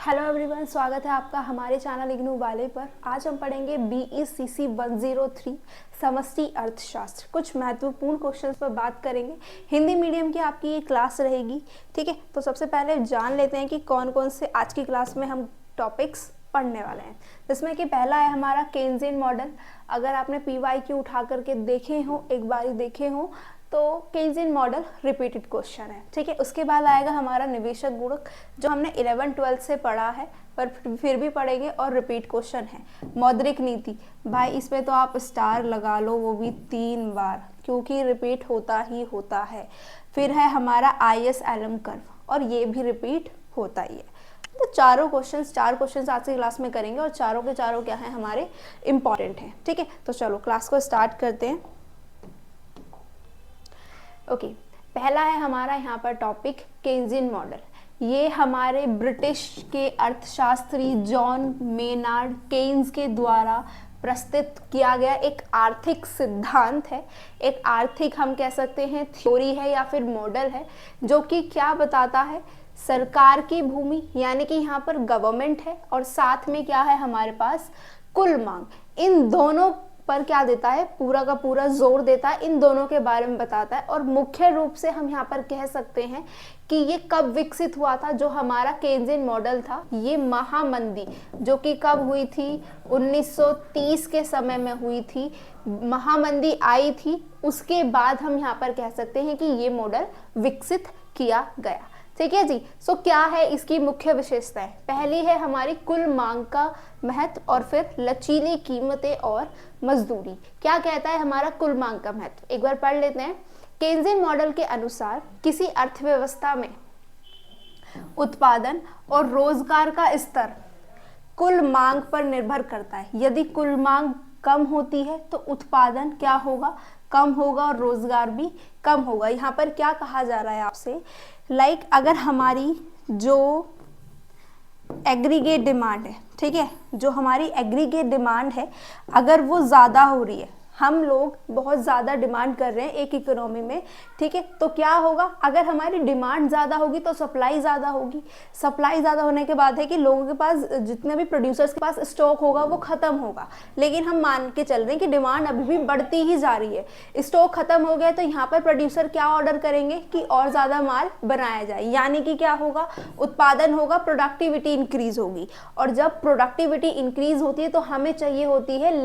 Hello everyone, स्वागत है आपका हमारे चैनल इग्नू वाले पर। आज हम पढ़ेंगे BECC 103 समष्टि अर्थशास्त्र। कुछ महत्वपूर्ण क्वेश्चंस पर बात करेंगे। हिंदी मीडियम की आपकी ये क्लास रहेगी, ठीक है। तो सबसे पहले जान लेते हैं कि कौन कौन से आज की क्लास में हम टॉपिक्स पढ़ने वाले हैं। जिसमें कि पहला है हमारा केन्जियन मॉडल। अगर आपने PYQ उठा करके देखे हो, एक बार देखे हो, तो केन्जियन मॉडल रिपीटेड क्वेश्चन है, ठीक है। उसके बाद आएगा हमारा निवेशक गुणक, जो हमने 11-12 से पढ़ा है पर फिर भी पढ़ेंगे और रिपीट क्वेश्चन है। मौद्रिक नीति, भाई इसमें तो आप स्टार लगा लो, वो भी 3 बार, क्योंकि रिपीट होता ही होता है। फिर है हमारा ISLM कर्व, और ये भी रिपीट होता ही है। तो चार क्वेश्चंस आज की क्लास में करेंगे, और चारों के चारों क्या हैं, हमारे इम्पॉर्टेंट हैं, ठीक है। तो चलो क्लास को स्टार्ट करते हैं। ओके, पहला है हमारा यहाँ पर टॉपिक केन्जियन मॉडल। ये हमारे ब्रिटिश के अर्थशास्त्री जॉन मेनार्ड केन्स के द्वारा प्रस्तुत किया गया एक आर्थिक सिद्धांत है। एक आर्थिक हम कह सकते हैं थ्योरी है या फिर मॉडल है, जो कि क्या बताता है, सरकार की भूमि यानी कि यहाँ पर गवर्नमेंट है, और साथ में क्या है हमारे पास कुल मांग, इन दोनों पर क्या देता है, पूरा का पूरा जोर देता है, इन दोनों के बारे में बताता है। और मुख्य रूप से हम यहाँ पर कह सकते हैं कि ये कब विकसित हुआ था, जो हमारा केन्जियन मॉडल था। ये महामंदी जो कि कब हुई थी, 1930 के समय में हुई थी, महामंदी आई थी। उसके बाद हम यहाँ पर कह सकते हैं कि ये मॉडल विकसित किया गया, ठीक है जी। सो क्या है इसकी मुख्य विशेषताएं? पहली है हमारी कुल मांग का महत्व, और फिर लचीली कीमतें और मजदूरी। क्या कहता है हमारा कुल मांग का महत्व, एक बार पढ़ लेते हैं। केन्जियन मॉडल के अनुसार किसी अर्थव्यवस्था में उत्पादन और रोजगार का स्तर कुल मांग पर निर्भर करता है। यदि कुल मांग कम होती है तो उत्पादन क्या होगा, कम होगा, और रोजगार भी कम होगा। यहाँ पर क्या कहा जा रहा है आपसे, अगर हमारी जो एग्रीगेट डिमांड है, ठीक है, जो हमारी एग्रीगेट डिमांड है, अगर वो ज़्यादा हो रही है, हम लोग बहुत ज़्यादा डिमांड कर रहे हैं एक इकोनॉमी में, ठीक है, तो क्या होगा, अगर हमारी डिमांड ज़्यादा होगी तो सप्लाई ज़्यादा होगी। सप्लाई ज़्यादा होने के बाद है कि लोगों के पास, जितने भी प्रोड्यूसर्स के पास स्टॉक होगा वो ख़त्म होगा। लेकिन हम मान के चल रहे हैं कि डिमांड अभी भी बढ़ती ही जा रही है, स्टॉक ख़त्म हो गया, तो यहाँ पर प्रोड्यूसर क्या ऑर्डर करेंगे कि और ज़्यादा माल बनाया जाए, यानी कि क्या होगा, उत्पादन होगा, प्रोडक्टिविटी इंक्रीज होगी। और जब प्रोडक्टिविटी इंक्रीज होती है तो हमें चाहिए होती है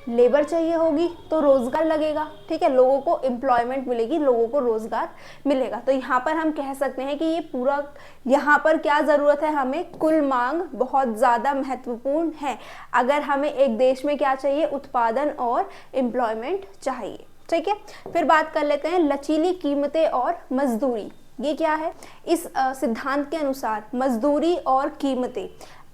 लेबर चाहिए होगी, तो रोजगार लगेगा, ठीक है, लोगों को एम्प्लॉयमेंट मिलेगी, लोगों को रोजगार मिलेगा। तो यहाँ पर हम कह सकते हैं कि ये पूरा, यहाँ पर क्या जरूरत है, हमें कुल मांग बहुत ज्यादा महत्वपूर्ण है। अगर हमें एक देश में क्या चाहिए, उत्पादन और एम्प्लॉयमेंट चाहिए, ठीक है। फिर बात कर लेते हैं लचीली कीमतें और मजदूरी। ये क्या है, इस सिद्धांत के अनुसार मजदूरी और कीमतें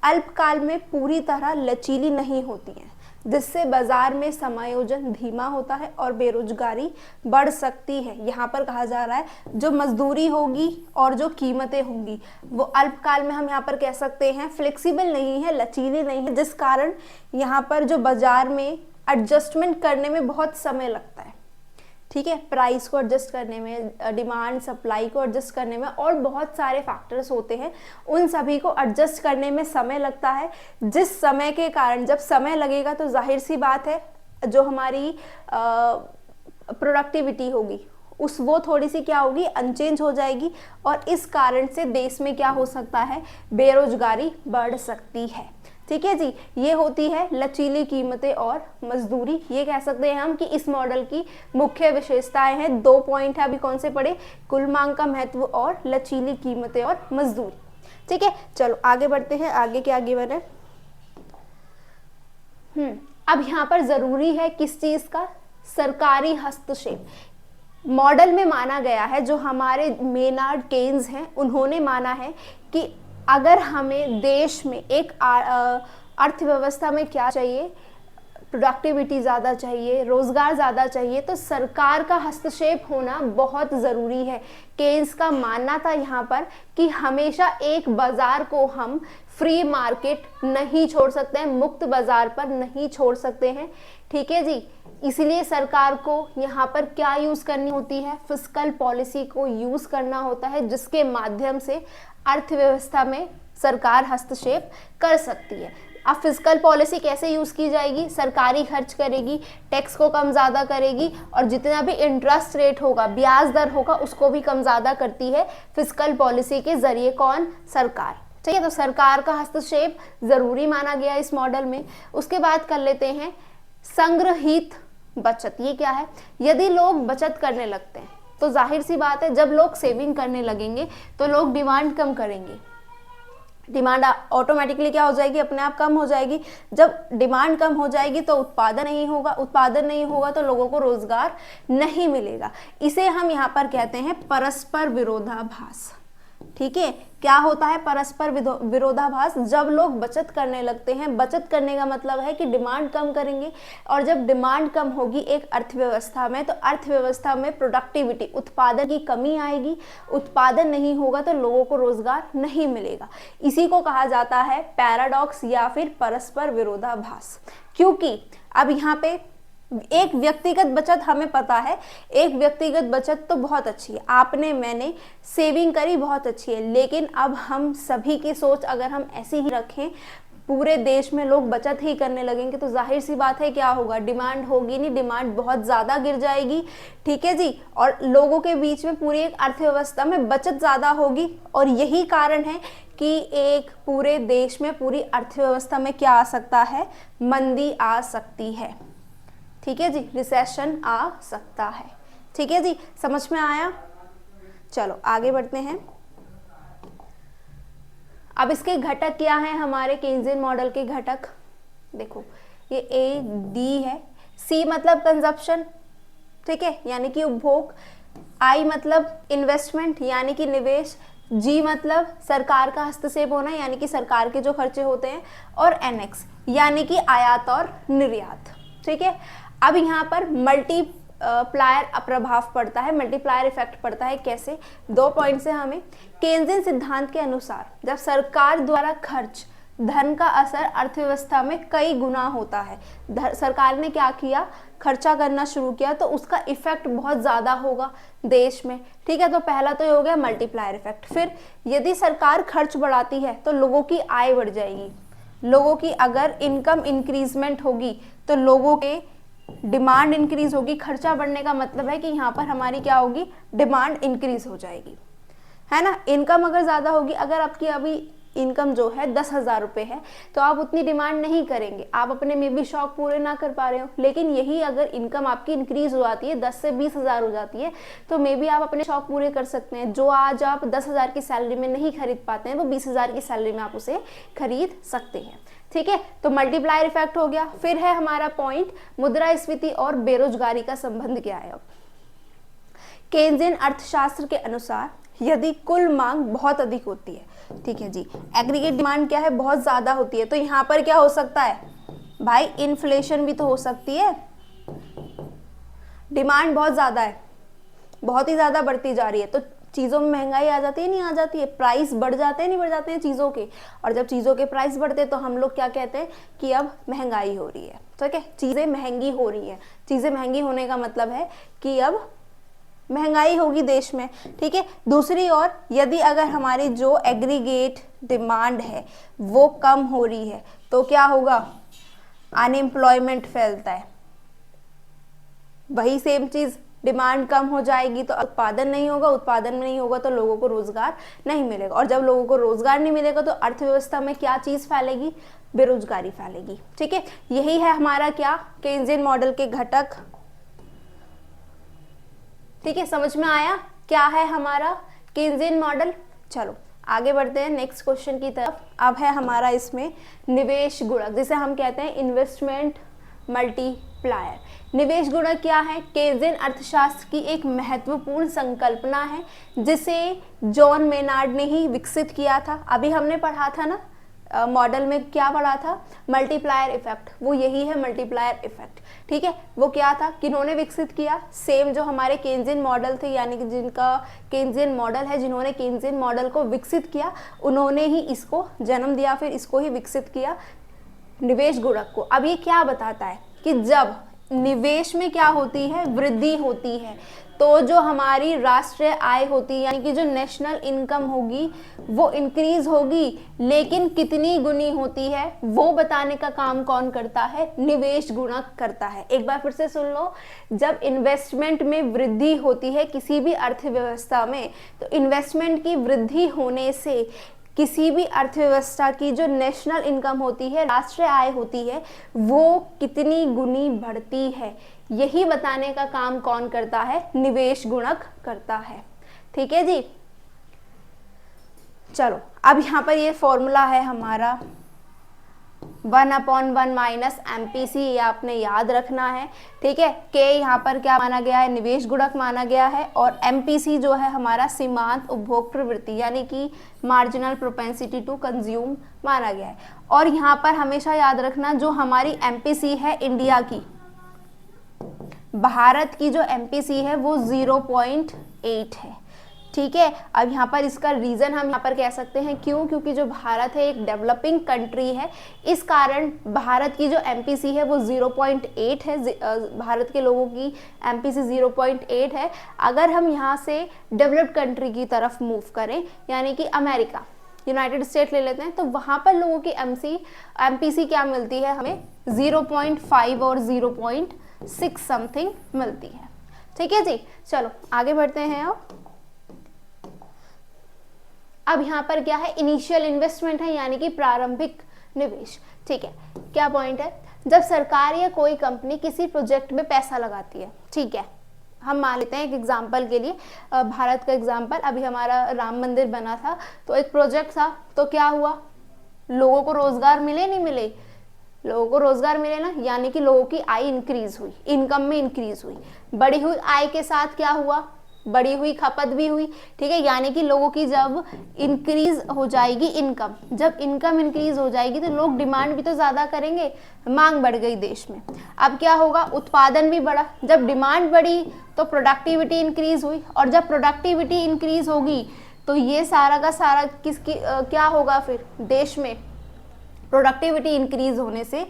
अल्पकाल में पूरी तरह लचीली नहीं होती हैं, जिससे बाजार में समायोजन धीमा होता है और बेरोजगारी बढ़ सकती है। यहाँ पर कहा जा रहा है जो मजदूरी होगी और जो कीमतें होंगी वो अल्पकाल में, हम यहाँ पर कह सकते हैं फ्लेक्सिबल नहीं है, लचीली नहीं है, जिस कारण यहाँ पर जो बाजार में एडजस्टमेंट करने में बहुत समय लगता है, ठीक है, प्राइस को एडजस्ट करने में, डिमांड सप्लाई को एडजस्ट करने में, और बहुत सारे फैक्टर्स होते हैं, उन सभी को एडजस्ट करने में समय लगता है। जिस समय के कारण, जब समय लगेगा तो जाहिर सी बात है जो हमारी प्रोडक्टिविटी होगी वो थोड़ी सी क्या होगी, अनचेंज हो जाएगी, और इस कारण से देश में क्या हो सकता है, बेरोजगारी बढ़ सकती है, ठीक है जी। ये होती है लचीली कीमतें और मजदूरी। ये कह सकते हैं हम कि इस मॉडल की मुख्य विशेषताएं हैं। 2 पॉइंट है, अभी कौन से पढ़े, कुल मांग का महत्व और लचीली कीमतें और मजदूरी, ठीक है। चलो आगे बढ़ते हैं, आगे क्या गिवन है। अब यहाँ पर जरूरी है किस चीज का, सरकारी हस्तक्षेप। मॉडल में माना गया है, जो हमारे मेनार्ड केन्स हैं उन्होंने माना है कि अगर हमें देश में एक अर्थव्यवस्था में क्या चाहिए, प्रोडक्टिविटी ज़्यादा चाहिए, रोजगार ज़्यादा चाहिए, तो सरकार का हस्तक्षेप होना बहुत ज़रूरी है। केन्स का मानना था यहाँ पर कि हमेशा एक बाजार को हम फ्री मार्केट नहीं छोड़ सकते हैं, मुक्त बाजार पर नहीं छोड़ सकते हैं, ठीक है जी। इसलिए सरकार को यहाँ पर क्या यूज करनी होती है, फिस्कल पॉलिसी को यूज करना होता है, जिसके माध्यम से अर्थव्यवस्था में सरकार हस्तक्षेप कर सकती है। अब फिस्कल पॉलिसी कैसे यूज की जाएगी, सरकारी खर्च करेगी, टैक्स को कम ज़्यादा करेगी और जितना भी इंटरेस्ट रेट होगा, ब्याज दर होगा, उसको भी कम ज़्यादा करती है फिस्कल पॉलिसी के जरिए। कौन? सरकार। ठीक है, तो सरकार का हस्तक्षेप जरूरी माना गया इस मॉडल में। उसके बाद कर लेते हैं संग्रहित बचत। ये क्या है? यदि लोग बचत करने लगते हैं तो जाहिर सी बात है, जब लोग सेविंग करने लगेंगे तो लोग डिमांड कम करेंगे, डिमांड ऑटोमेटिकली क्या हो जाएगी, अपने आप कम हो जाएगी। जब डिमांड कम हो जाएगी तो उत्पादन नहीं होगा, उत्पादन नहीं होगा तो लोगों को रोजगार नहीं मिलेगा। इसे हम यहाँ पर कहते हैं परस्पर विरोधाभास। ठीक है, क्या होता है परस्पर विरोधाभास? जब लोग बचत करने लगते हैं, बचत करने का मतलब है कि डिमांड कम करेंगे, और जब डिमांड कम होगी एक अर्थव्यवस्था में तो अर्थव्यवस्था में प्रोडक्टिविटी, उत्पादन की कमी आएगी, उत्पादन नहीं होगा तो लोगों को रोजगार नहीं मिलेगा। इसी को कहा जाता है पैराडॉक्स या फिर परस्पर विरोधाभास। क्योंकि अब यहाँ पे एक व्यक्तिगत बचत, हमें पता है एक व्यक्तिगत बचत तो बहुत अच्छी है, आपने मैंने सेविंग करी बहुत अच्छी है, लेकिन अब हम सभी की सोच अगर हम ऐसी ही रखें, पूरे देश में लोग बचत ही करने लगेंगे तो जाहिर सी बात है क्या होगा, डिमांड होगी नहीं, डिमांड बहुत ज़्यादा गिर जाएगी। ठीक है जी, और लोगों के बीच में पूरी एक अर्थव्यवस्था में बचत ज़्यादा होगी, और यही कारण है कि एक पूरे देश में पूरी अर्थव्यवस्था में क्या आ सकता है, मंदी आ सकती है। ठीक है जी, रिसेशन आ सकता है। ठीक है जी, समझ में आया? चलो आगे बढ़ते हैं। अब इसके घटक क्या हैं हमारे केन्जियन मॉडल के घटक? देखो ये ए डी है, सी मतलब कंजप्शन, ठीक है, यानी कि उपभोग, आई मतलब इन्वेस्टमेंट यानी कि निवेश, जी मतलब सरकार का हस्तक्षेप होना यानी कि सरकार के जो खर्चे होते हैं, और एनएक्स यानी कि आयात और निर्यात। ठीक है, अब यहाँ पर मल्टीप्लायर प्रभाव पड़ता है, मल्टीप्लायर इफेक्ट पड़ता है। कैसे? 2 पॉइंट से हमें। केन्जियन सिद्धांत के अनुसार जब सरकार द्वारा खर्च, धन का असर अर्थव्यवस्था में कई गुना होता है। सरकार ने क्या किया, खर्चा करना शुरू किया तो उसका इफेक्ट बहुत ज़्यादा होगा देश में। ठीक है, तो पहला तो ये हो गया मल्टीप्लायर इफेक्ट। फिर यदि सरकार खर्च बढ़ाती है तो लोगों की आय बढ़ जाएगी, लोगों की अगर इनकम इंक्रीजमेंट होगी तो लोगों के डिमांड इंक्रीज होगी। खर्चा बढ़ने का मतलब है कि यहाँ पर हमारी क्या होगी, डिमांड इंक्रीज हो जाएगी, है ना। इनकम अगर ज़्यादा होगी, अगर आपकी अभी इनकम जो है 10,000 रुपये है तो आप उतनी डिमांड नहीं करेंगे, आप अपने में भी शौक पूरे ना कर पा रहे हो। लेकिन यही अगर इनकम आपकी इंक्रीज हो जाती है, 10 से 20,000 हो जाती है, तो मे भी आप अपने शौक पूरे कर सकते हैं। जो आज आप 10,000 की सैलरी में नहीं खरीद पाते हैं वो 20,000 की सैलरी में आप उसे खरीद सकते हैं। ठीक है, तो मल्टीप्लायर इफेक्ट हो गया। फिर है हमारा पॉइंट मुद्रास्फीति और बेरोजगारी का संबंध क्या है। अब केन्जियन अर्थशास्त्र के अनुसार यदि कुल मांग बहुत अधिक होती है, ठीक है जी, एग्रीगेट डिमांड क्या है, बहुत ज्यादा होती है, तो यहाँ पर क्या हो सकता है भाई, इन्फ्लेशन भी तो हो सकती है। डिमांड बहुत ज्यादा है, बहुत ही ज्यादा बढ़ती जा रही है, तो चीज़ों में महंगाई आ जाती है, नहीं आ जाती है, प्राइस बढ़ जाते हैं, नहीं बढ़ जाते हैं चीज़ों के, और जब चीज़ों के प्राइस बढ़ते हैं तो हम लोग क्या कहते हैं कि अब महंगाई हो रही है। ठीक है, चीज़ें महंगी हो रही हैं, चीज़ें महंगी होने का मतलब है कि अब महंगाई होगी देश में। ठीक है, दूसरी ओर यदि अगर हमारी जो एग्रीगेट डिमांड है वो कम हो रही है तो क्या होगा, अनएम्प्लॉयमेंट फैलता है। वही सेम चीज़, डिमांड कम हो जाएगी तो उत्पादन नहीं होगा, उत्पादन नहीं होगा तो लोगों को रोजगार नहीं मिलेगा, और जब लोगों को रोजगार नहीं मिलेगा तो अर्थव्यवस्था में क्या चीज फैलेगी, बेरोजगारी फैलेगी। ठीक है, यही है हमारा क्या, केन्जियन मॉडल के घटक। ठीक है, समझ में आया क्या है हमारा केन्जियन मॉडल। चलो आगे बढ़ते हैं नेक्स्ट क्वेश्चन की तरफ। अब है हमारा इसमें निवेश गुणक, जिसे हम कहते हैं इन्वेस्टमेंट मल्टीप्लायर। निवेश गुणक क्या है, केन्जियन अर्थशास्त्र की एक महत्वपूर्ण संकल्पना है जिसे जॉन मेनार्ड ने ही विकसित किया था। अभी हमने पढ़ा था ना मॉडल में, क्या पढ़ा था, मल्टीप्लायर इफेक्ट, वो यही है मल्टीप्लायर इफेक्ट। ठीक है, वो क्या था, किन्होंने विकसित किया, सेम जो हमारे केन्जियन मॉडल थे, यानी कि जिनका केन्जियन मॉडल है, जिन्होंने केन्जियन मॉडल को विकसित किया उन्होंने ही इसको जन्म दिया, फिर इसको ही विकसित किया, निवेश गुणक को। अब ये क्या बताता है कि जब निवेश में क्या होती है, वृद्धि होती है। तो जो हमारी राष्ट्रीय आय होती है, यानी कि जो नेशनल इनकम होगी वो इंक्रीज होगी, लेकिन कितनी गुनी होती है वो बताने का काम कौन करता है, निवेश गुणक करता है। एक बार फिर से सुन लो, जब इन्वेस्टमेंट में वृद्धि होती है किसी भी अर्थव्यवस्था में, तो इन्वेस्टमेंट की वृद्धि होने से किसी भी अर्थव्यवस्था की जो नेशनल इनकम होती है, राष्ट्रीय आय होती है, वो कितनी गुनी बढ़ती है, यही बताने का काम कौन करता है, निवेश गुणक करता है। ठीक है जी। चलो अब यहाँ पर ये फॉर्मूला है हमारा 1/1 माइनस MPC, ये आपने याद रखना है। ठीक है, के यहाँ पर क्या माना गया है, निवेश गुणक माना गया है, और MPC जो है हमारा सीमांत उपभोग प्रवृत्ति यानी कि मार्जिनल प्रोपेंसिटी टू कंज्यूम माना गया है। और यहाँ पर हमेशा याद रखना, जो हमारी MPC है इंडिया की, भारत की जो MPC है वो 0.8 है। ठीक है, अब यहाँ पर इसका रीज़न हम यहाँ पर कह सकते हैं क्यों, क्योंकि जो भारत है एक डेवलपिंग कंट्री है, इस कारण भारत की जो MPC है वो 0.8 है। भारत के लोगों की MPC 0.8 है। अगर हम यहाँ से डेवलप्ड कंट्री की तरफ मूव करें, यानी कि अमेरिका, यूनाइटेड स्टेट ले लेते हैं, तो वहाँ पर लोगों की MPC क्या मिलती है, हमें 0.5 और 0.6 समथिंग मिलती है। ठीक है जी, चलो आगे बढ़ते हैं। अब यहाँ पर क्या है, इनिशियल इन्वेस्टमेंट है, यानी कि प्रारंभिक निवेश। ठीक है, क्या पॉइंट है, जब सरकार या कोई कंपनी किसी प्रोजेक्ट में पैसा लगाती है, ठीक है, हम मान लेते हैं एक एग्जांपल के लिए भारत का एग्जांपल, अभी हमारा राम मंदिर बना था, तो एक प्रोजेक्ट था, तो क्या हुआ, लोगों को रोजगार मिले नहीं मिले, लोगों को रोजगार मिले ना, यानी कि लोगों की आय इंक्रीज हुई, इनकम में इंक्रीज हुई, बढ़ी हुई आय के साथ क्या हुआ, बढ़ी हुई खपत भी हुई। ठीक है, यानी कि लोगों की जब इंक्रीज हो जाएगी इनकम, जब इनकम इंक्रीज हो जाएगी तो लोग डिमांड भी तो ज़्यादा करेंगे, मांग बढ़ गई देश में। अब क्या होगा, उत्पादन भी बढ़ा, जब डिमांड बढ़ी तो प्रोडक्टिविटी इंक्रीज हुई, और जब प्रोडक्टिविटी इंक्रीज होगी तो ये सारा का सारा किसकी क्या होगा, फिर देश में प्रोडक्टिविटी इंक्रीज होने से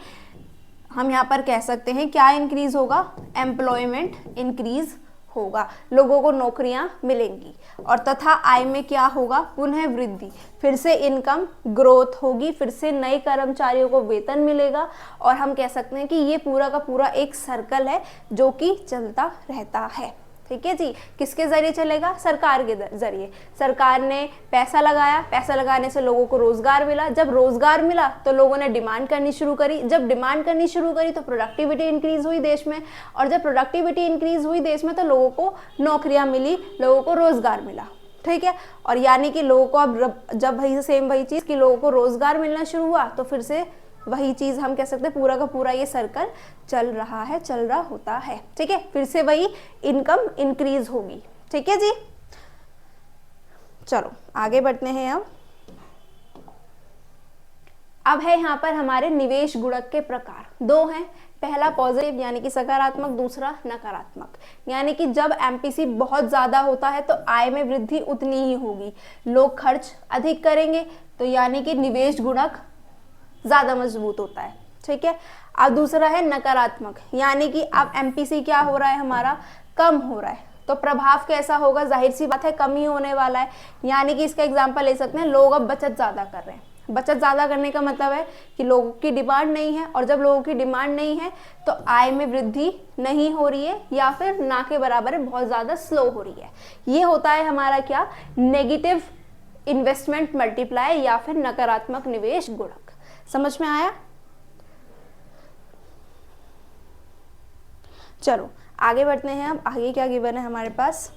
हम यहाँ पर कह सकते हैं क्या इंक्रीज होगा, एम्प्लॉयमेंट इंक्रीज होगा, लोगों को नौकरियां मिलेंगी, और तथा आय में क्या होगा, पुनः वृद्धि, फिर से इनकम ग्रोथ होगी, फिर से नए कर्मचारियों को वेतन मिलेगा, और हम कह सकते हैं कि ये पूरा का पूरा एक सर्कल है जो कि चलता रहता है। ठीक है जी, किसके जरिए चलेगा, सरकार के जरिए। सरकार ने पैसा लगाया, पैसा लगाने से लोगों को रोजगार मिला, जब रोजगार मिला तो लोगों ने डिमांड करनी शुरू करी, जब डिमांड करनी शुरू करी तो प्रोडक्टिविटी इंक्रीज हुई देश में, और जब प्रोडक्टिविटी इंक्रीज हुई देश में तो लोगों को नौकरियां मिली, लोगों को रोजगार मिला। ठीक है, और यानी कि लोगों को अब जब वही चीज़ कि लोगों को रोजगार मिलना शुरू हुआ तो फिर से वही चीज़ हम कह सकते हैं पूरा का पूरा ये सर्कल चल रहा होता है। ठीक है, फिर से वही इनकम इंक्रीज होगी। ठीक है जी, चलो आगे बढ़ते हैं। अब है यहाँ पर हमारे निवेश गुणक के प्रकार, दो हैं, पहला पॉजिटिव यानी कि सकारात्मक, दूसरा नकारात्मक। यानी कि जब MPC बहुत ज़्यादा होता है तो आय में वृद्धि उतनी ही होगी, लोग खर्च अधिक करेंगे, तो यानी कि निवेश गुणक ज़्यादा मजबूत होता है। ठीक है, अब दूसरा है नकारात्मक, यानी कि अब MPC क्या हो रहा है, हमारा कम हो रहा है, तो प्रभाव कैसा होगा, जाहिर सी बात है कम ही होने वाला है। यानी कि इसका एग्जांपल ले सकते हैं, लोग अब बचत ज़्यादा कर रहे हैं। बचत ज़्यादा करने का मतलब है कि लोगों की डिमांड नहीं है, और जब लोगों की डिमांड नहीं है तो आय में वृद्धि नहीं हो रही है, या फिर ना के बराबर है, बहुत ज़्यादा स्लो हो रही है। ये होता है हमारा क्या, नेगेटिव इन्वेस्टमेंट मल्टीप्लाई या फिर नकारात्मक निवेश गुणक। समझ में आया? चलो आगे बढ़ते हैं। अब आगे क्या गिवन है हमारे पास,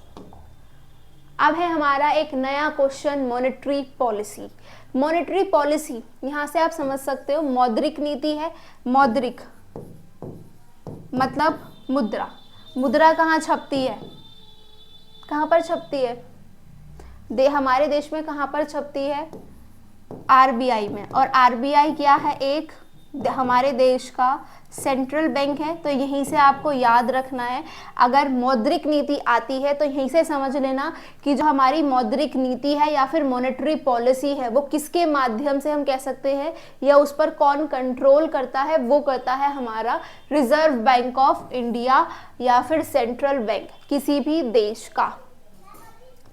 अब है हमारा एक नया question, monetary policy. Monetary policy यहां से आप समझ सकते हो मौद्रिक नीति है। मौद्रिक मतलब मुद्रा, मुद्रा कहाँ छपती है, कहाँ पर छपती है, हमारे देश में कहाँ पर छपती है, RBI में। और RBI क्या है, एक हमारे देश का सेंट्रल बैंक है, तो यहीं से आपको याद रखना है। अगर मौद्रिक नीति आती है तो यहीं से समझ लेना कि जो हमारी मौद्रिक नीति है या फिर मॉनेटरी पॉलिसी है वो किसके माध्यम से हम कह सकते हैं, या उस पर कौन कंट्रोल करता है, वो करता है हमारा रिजर्व बैंक ऑफ इंडिया या फिर सेंट्रल बैंक किसी भी देश का।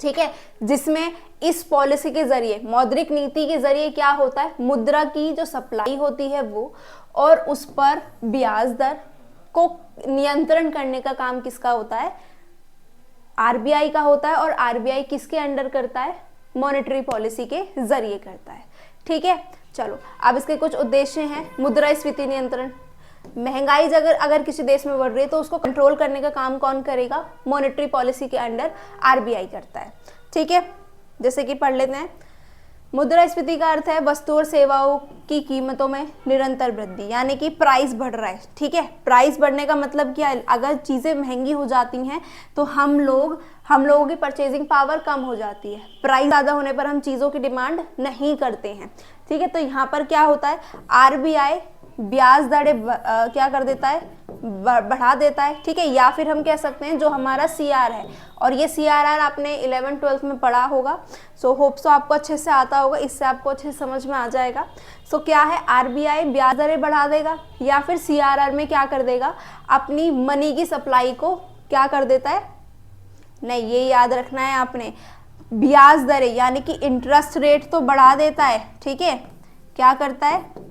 ठीक है, जिसमें इस पॉलिसी के जरिए, मौद्रिक नीति के जरिए क्या होता है, मुद्रा की जो सप्लाई होती है वो, और उस पर ब्याज दर को नियंत्रण करने का काम किसका होता है, आरबीआई का होता है। और आरबीआई किसके अंडर करता है, मॉनेटरी पॉलिसी के जरिए करता है। ठीक है, चलो अब इसके कुछ उद्देश्य हैं। मुद्रास्फीति नियंत्रण, महंगाई अगर किसी देश में बढ़ रही है तो उसको कंट्रोल करने का काम कौन करेगा, मॉनेटरी पॉलिसी के अंडर आरबीआई करता है। ठीक है, जैसे कि पढ़ लेते हैं। मुद्रास्फीति का अर्थ है वस्तु और सेवाओं की कीमतों में निरंतर वृद्धि, यानी कि प्राइस बढ़ रहा है। ठीक है, प्राइस बढ़ने का मतलब क्या है, अगर चीज़ें महंगी हो जाती हैं तो हम लोगों की परचेजिंग पावर कम हो जाती है। प्राइस ज़्यादा होने पर हम चीज़ों की डिमांड नहीं करते हैं। ठीक है, तो यहाँ पर क्या होता है, आरबीआई ब्याज दरें क्या कर देता है, बढ़ा देता है। ठीक है, या फिर हम कह सकते हैं जो हमारा सीआर है, और ये सीआरआर आपने 11th-12th में पढ़ा होगा, सो होप सो आपको अच्छे से आता होगा, इससे आपको अच्छे से समझ में आ जाएगा। सो क्या है, आरबीआई ब्याज दरें बढ़ा देगा या फिर सीआरआर में क्या कर देगा, अपनी मनी की सप्लाई को क्या कर देता है, नहीं ये याद रखना है आपने, ब्याज दरें यानी कि इंटरेस्ट रेट तो बढ़ा देता है। ठीक है, क्या करता है,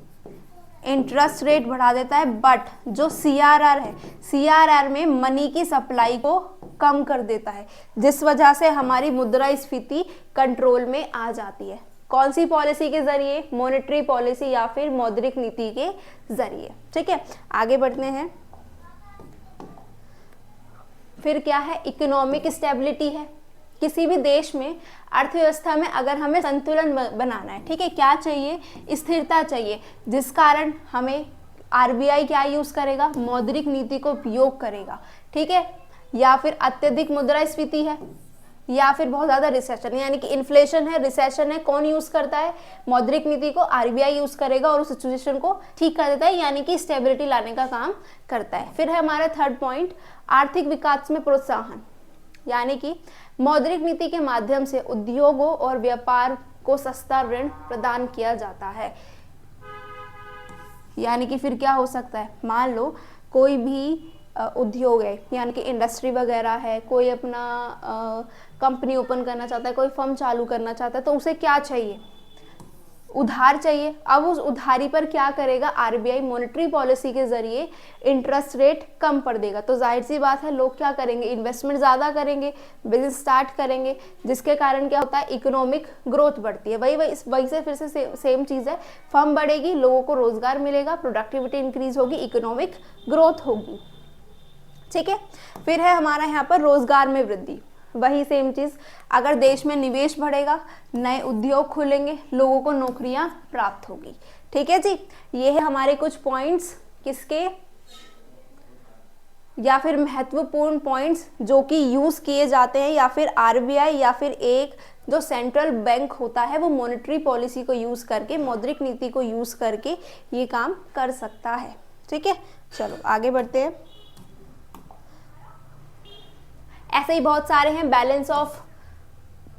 इंटरेस्ट रेट बढ़ा देता है, बट जो सीआरआर है, सीआरआर में मनी की सप्लाई को कम कर देता है, जिस वजह से हमारी मुद्रास्फीति कंट्रोल में आ जाती है। कौन सी पॉलिसी के जरिए, मॉनेटरी पॉलिसी या फिर मौद्रिक नीति के जरिए। ठीक है, आगे बढ़ते हैं। फिर क्या है, इकोनॉमिक स्टेबिलिटी है। किसी भी देश में, अर्थव्यवस्था में अगर हमें संतुलन बनाना है, ठीक है, क्या चाहिए, स्थिरता चाहिए, जिस कारण हमें आरबीआई क्या यूज करेगा, मौद्रिक नीति को उपयोग करेगा। ठीक है, या फिर अत्यधिक मुद्रास्फीति है, या फिर बहुत ज़्यादा रिसेशन यानी कि इन्फ्लेशन है, रिसेशन है, कौन यूज़ करता है, मौद्रिक नीति को आरबीआई यूज़ करेगा और उस सिचुएशन को ठीक कर देता है, यानी कि स्टेबिलिटी लाने का काम करता है। फिर है हमारा थर्ड पॉइंट, आर्थिक विकास में प्रोत्साहन, यानी कि मौद्रिक नीति के माध्यम से उद्योगों और व्यापार को सस्ता ऋण प्रदान किया जाता है। यानी कि फिर क्या हो सकता है, मान लो कोई भी उद्योग है, यानी कि इंडस्ट्री वगैरह है, कोई अपना कंपनी ओपन करना चाहता है, कोई फर्म चालू करना चाहता है, तो उसे क्या चाहिए, उधार चाहिए। अब उस उधारी पर क्या करेगा, आरबीआई मॉनेटरी पॉलिसी के जरिए इंटरेस्ट रेट कम कर देगा। तो जाहिर सी बात है, लोग क्या करेंगे, इन्वेस्टमेंट ज़्यादा करेंगे, बिजनेस स्टार्ट करेंगे, जिसके कारण क्या होता है, इकोनॉमिक ग्रोथ बढ़ती है। वही से फिर से सेम चीज़ है, फर्म बढ़ेगी, लोगों को रोजगार मिलेगा, प्रोडक्टिविटी इंक्रीज होगी, इकोनॉमिक ग्रोथ होगी। ठीक है, फिर है हमारा यहाँ पर रोजगार में वृद्धि, वही सेम चीज़, अगर देश में निवेश बढ़ेगा, नए उद्योग खुलेंगे, लोगों को नौकरियां प्राप्त होगी। ठीक है जी, ये है हमारे कुछ पॉइंट्स किसके, या फिर महत्वपूर्ण पॉइंट्स जो कि यूज़ किए जाते हैं, या फिर आरबीआई या फिर एक जो सेंट्रल बैंक होता है वो मॉनेटरी पॉलिसी को यूज़ करके, मौद्रिक नीति को यूज़ करके ये काम कर सकता है। ठीक है, चलो आगे बढ़ते हैं। ऐसे ही बहुत सारे हैं, बैलेंस ऑफ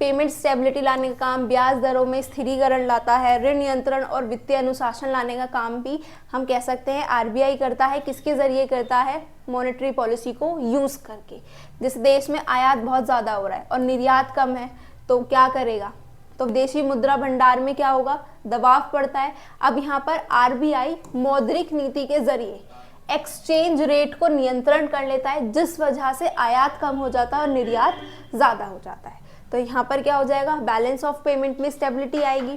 पेमेंट स्टेबिलिटी लाने का काम, ब्याज दरों में स्थिरीकरण लाता है, ऋण नियंत्रण और वित्तीय अनुशासन लाने का काम भी हम कह सकते हैं आरबीआई करता है। किसके जरिए करता है, मॉनेटरी पॉलिसी को यूज़ करके। जिस देश में आयात बहुत ज़्यादा हो रहा है और निर्यात कम है तो क्या करेगा, तो विदेशी मुद्रा भंडार में क्या होगा, दबाव पड़ता है। अब यहाँ पर आरबीआई मौद्रिक नीति के जरिए एक्सचेंज रेट को नियंत्रण कर लेता है, जिस वजह से आयात कम हो जाता है और निर्यात ज़्यादा हो जाता है। तो यहाँ पर क्या हो जाएगा, बैलेंस ऑफ पेमेंट में स्टेबिलिटी आएगी।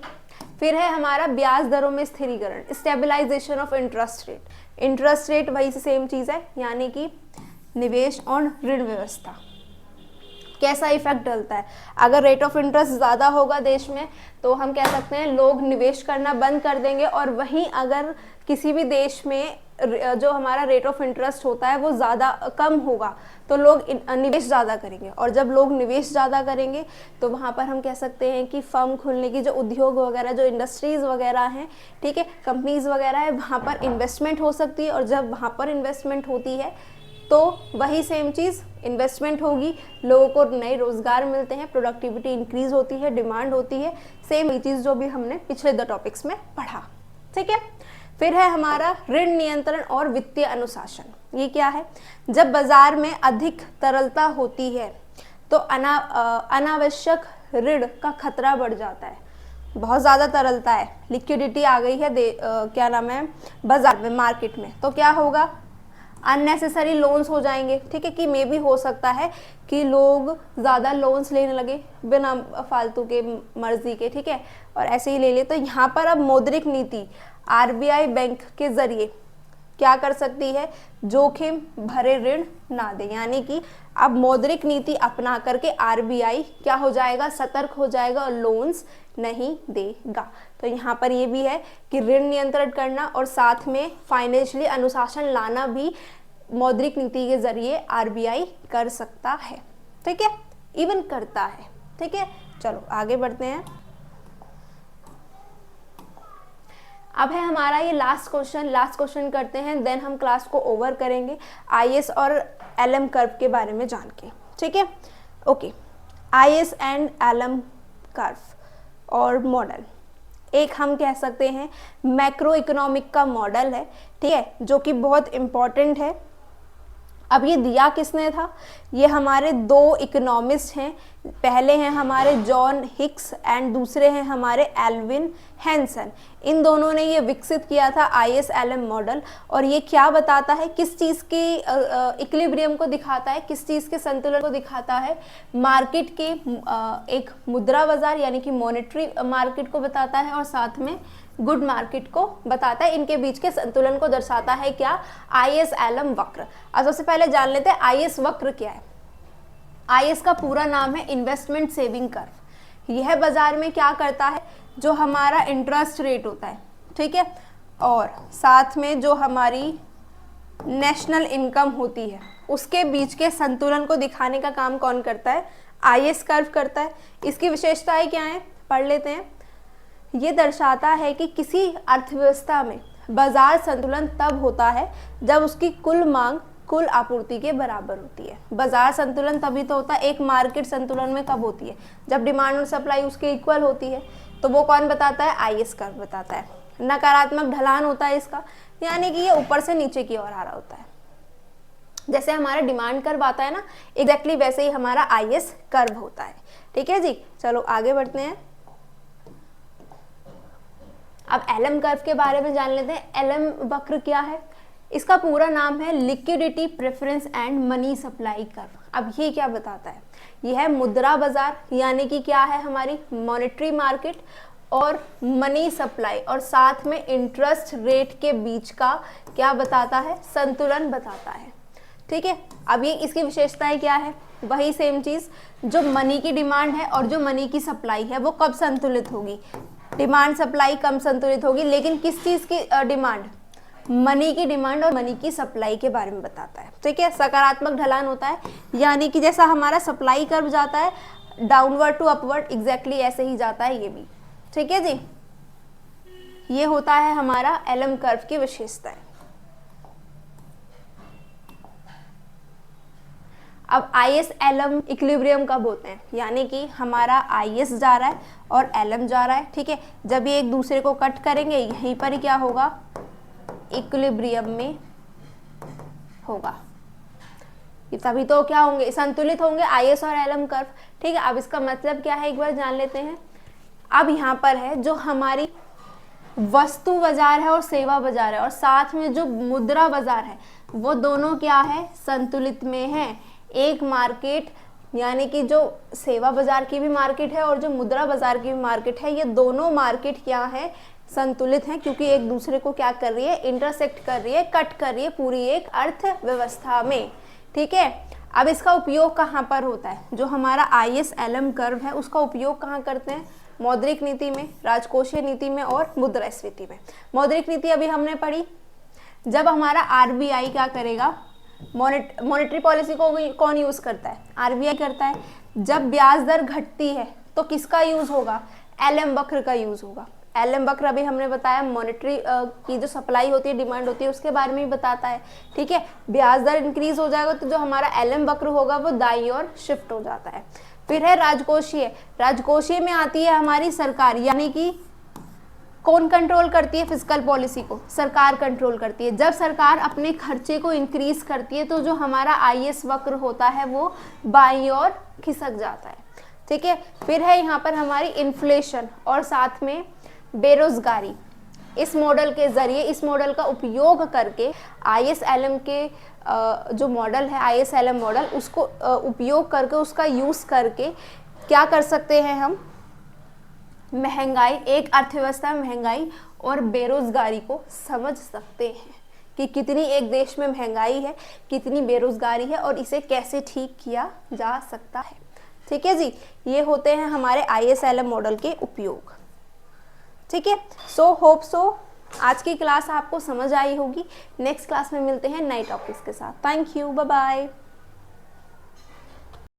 फिर है हमारा ब्याज दरों में स्थिरीकरण, stabilization of interest rate. Interest rate वही से सेम चीज़ है, यानी कि निवेश और ऋण व्यवस्था कैसा इफेक्ट डलता है। अगर रेट ऑफ इंटरेस्ट ज़्यादा होगा देश में तो हम कह सकते हैं लोग निवेश करना बंद कर देंगे, और वहीं अगर किसी भी देश में जो हमारा रेट ऑफ इंटरेस्ट होता है वो ज़्यादा कम होगा तो लोग निवेश ज़्यादा करेंगे, और जब लोग निवेश ज़्यादा करेंगे तो वहाँ पर हम कह सकते हैं कि फर्म खुलने की, जो उद्योग वगैरह, जो इंडस्ट्रीज़ वगैरह हैं, ठीक है, कंपनीज वगैरह है, वहाँ पर इन्वेस्टमेंट हो सकती है। और जब वहाँ पर इन्वेस्टमेंट होती है तो वही सेम चीज़ इन्वेस्टमेंट होगी, लोगों को नए रोजगार मिलते हैं, प्रोडक्टिविटी इंक्रीज होती है, डिमांड होती है, सेम ये चीज़ जो भी हमने पिछले 2 टॉपिक्स में पढ़ा, ठीक है। फिर है हमारा ऋण नियंत्रण और वित्तीय अनुशासन। ये क्या है? जब बाजार में अधिक तरलता होती है तो अनावश्यक ऋण का खतरा बढ़ जाता है। बहुत ज़्यादा तरलता है, लिक्विडिटी आ गई है क्या नाम है, बाजार में, मार्केट में, तो क्या होगा? अननेसेसरी लोन्स हो जाएंगे, ठीक है, कि मे भी हो सकता है कि लोग ज़्यादा लोन्स लेने लगे बिना फालतू के, मर्जी के, ठीक है, और ऐसे ही ले ले। तो यहाँ पर अब मौद्रिक नीति आरबीआई बैंक के जरिए क्या कर सकती है? जोखिम भरे ऋण ना दे, यानी कि अब मौद्रिक नीति अपना करके आरबीआई क्या हो जाएगा? सतर्क हो जाएगा और लोन्स नहीं देगा। तो यहाँ पर ये भी है कि ऋण नियंत्रण करना और साथ में फाइनेंशियली अनुशासन लाना भी मौद्रिक नीति के जरिए आरबीआई कर सकता है, ठीक है, इवन करता है, ठीक है। चलो आगे बढ़ते हैं। अब है हमारा ये लास्ट क्वेश्चन करते हैं, देन हम क्लास को ओवर करेंगे आईएस और एलएम कर्व के बारे में जान के, ठीक है। Okay, IS and LM curve और मॉडल, एक हम कह सकते हैं मैक्रो इकोनॉमिक का मॉडल है, ठीक है, जो कि बहुत इम्पॉर्टेंट है। अब ये दिया किसने था? ये हमारे 2 इकोनॉमिस्ट हैं, पहले हैं हमारे जॉन हिक्स एंड दूसरे हैं हमारे एल्विन हैंसन। इन दोनों ने ये विकसित किया था ISLM मॉडल, और ये क्या बताता है, किस चीज़ के इक्विलिब्रियम को दिखाता है, किस चीज़ के संतुलन को दिखाता है? मार्केट के एक मुद्रा बाजार यानी कि मॉनेटरी मार्केट को बताता है, और साथ में गुड मार्केट को बताता है। इनके बीच के संतुलन को दर्शाता है क्या? ISLM वक्र। अब सबसे पहले जान लेते हैं IS वक्र क्या है। IS का पूरा नाम है इन्वेस्टमेंट सेविंग कर्व। यह बाजार में क्या करता है? जो हमारा इंटरेस्ट रेट होता है, ठीक है, और साथ में जो हमारी नेशनल इनकम होती है, उसके बीच के संतुलन को दिखाने का काम कौन करता है? IS कर्व करता है। इसकी विशेषताएं क्या हैं? पढ़ लेते हैं। ये दर्शाता है कि किसी अर्थव्यवस्था में बाजार संतुलन तब होता है जब उसकी कुल मांग कुल आपूर्ति के बराबर होती है। बाजार संतुलन तभी तो होता है, एक मार्केट संतुलन में कब होती है? जब डिमांड और सप्लाई उसके इक्वल होती है। तो वो कौन बताता है? IS कर्व बताता है। नकारात्मक ढलान होता है इसका, यानी कि ये ऊपर से नीचे की ओर आ रहा होता है। जैसे हमारा डिमांड कर्व आता है ना, एग्जैक्टली वैसे ही हमारा IS कर्व होता है, ठीक है जी। चलो आगे बढ़ते हैं। अब LM कर्व के बारे में जान लेते हैं। LM वक्र क्या है? इसका पूरा नाम है liquidity preference and money supply curve. अब ये क्या बताता है? यह है मुद्रा बाजार, यानी कि क्या है हमारी मॉनेटरी मार्केट और मनी सप्लाई और साथ में इंटरेस्ट रेट के बीच का क्या बताता है? संतुलन बताता है, ठीक है। अब ये इसकी विशेषताएं क्या है? वही सेम चीज, जो मनी की डिमांड है और जो मनी की सप्लाई है वो कब संतुलित होगी? डिमांड सप्लाई कम संतुलित होगी, लेकिन किस चीज की डिमांड? मनी की डिमांड और मनी की सप्लाई के बारे में बताता है, ठीक है। सकारात्मक ढलान होता है, यानी कि जैसा हमारा सप्लाई कर्व जाता है डाउनवर्ड टू अपवर्ड, एग्जैक्टली ऐसे ही जाता है ये भी, ठीक है जी। ये होता है हमारा LM कर्व की विशेषताएं। अब IS-LM इक्विलिब्रियम कब होते हैं? यानी कि हमारा IS जा रहा है और LM जा रहा है, ठीक है। जब ये एक दूसरे को कट करेंगे, यहीं पर ही क्या होगा? इक्विलिब्रियम में होगा। ये तभी तो क्या होंगे? संतुलित होंगे IS और LM कर्व, ठीक है। अब इसका मतलब क्या है एक बार जान लेते हैं। अब यहाँ पर है जो हमारी वस्तु बाजार है और सेवा बाजार है, और साथ में जो मुद्रा बाजार है, वो दोनों क्या है? संतुलित में है। एक मार्केट, यानी कि जो सेवा बाजार की भी मार्केट है और जो मुद्रा बाजार की भी मार्केट है, ये दोनों मार्केट क्या है? संतुलित हैं, क्योंकि एक दूसरे को क्या कर रही है? इंटरसेक्ट कर रही है, कट कर रही है पूरी एक अर्थव्यवस्था में, ठीक है। अब इसका उपयोग कहाँ पर होता है? जो हमारा IS-LM कर्व है उसका उपयोग कहाँ करते हैं? मौद्रिक नीति में, राजकोषीय नीति में और मुद्रास्फीति में। मौद्रिक नीति अभी हमने पढ़ी, जब हमारा आरबीआई क्या करेगा, मॉनेटरी पॉलिसी को कौन यूज करता है, आरबीआई करता है। जब ब्याज दर घटती है तो किसका यूज होगा, एलएम वक्र का यूज होगा। एलएम वक्र अभी हमने बताया मॉनेटरी की जो सप्लाई होती है, डिमांड होती है, उसके बारे में भी बताता है, ठीक है। ब्याज दर इंक्रीज हो जाएगा तो जो हमारा एलएम वक्र होगा वो दाईं ओर शिफ्ट हो जाता है। फिर है राजकोषीय। राजकोषीय में आती है हमारी सरकार, यानी कि कौन कंट्रोल करती है फिस्कल पॉलिसी को, सरकार कंट्रोल करती है। जब सरकार अपने खर्चे को इंक्रीज करती है तो जो हमारा आईएस वक्र होता है वो बाईं ओर खिसक जाता है, ठीक है। फिर है यहाँ पर हमारी इन्फ्लेशन और साथ में बेरोजगारी। इस मॉडल के जरिए, इस मॉडल का उपयोग करके आईएसएलएम के जो मॉडल है, आईएसएलएम मॉडल, उसको उपयोग करके, उसका यूज करके क्या कर सकते हैं हम, महंगाई, एक अर्थव्यवस्था में महंगाई और बेरोजगारी को समझ सकते हैं कि कितनी एक देश में महंगाई है, कितनी बेरोजगारी है और इसे कैसे ठीक किया जा सकता है, ठीक है जी। ये होते हैं हमारे आईएसएलएम मॉडल के उपयोग, ठीक है। सो होप सो आज की क्लास आपको समझ आई होगी। नेक्स्ट क्लास में मिलते हैं नए टॉपिक्स के साथ। Thank you, bye bye.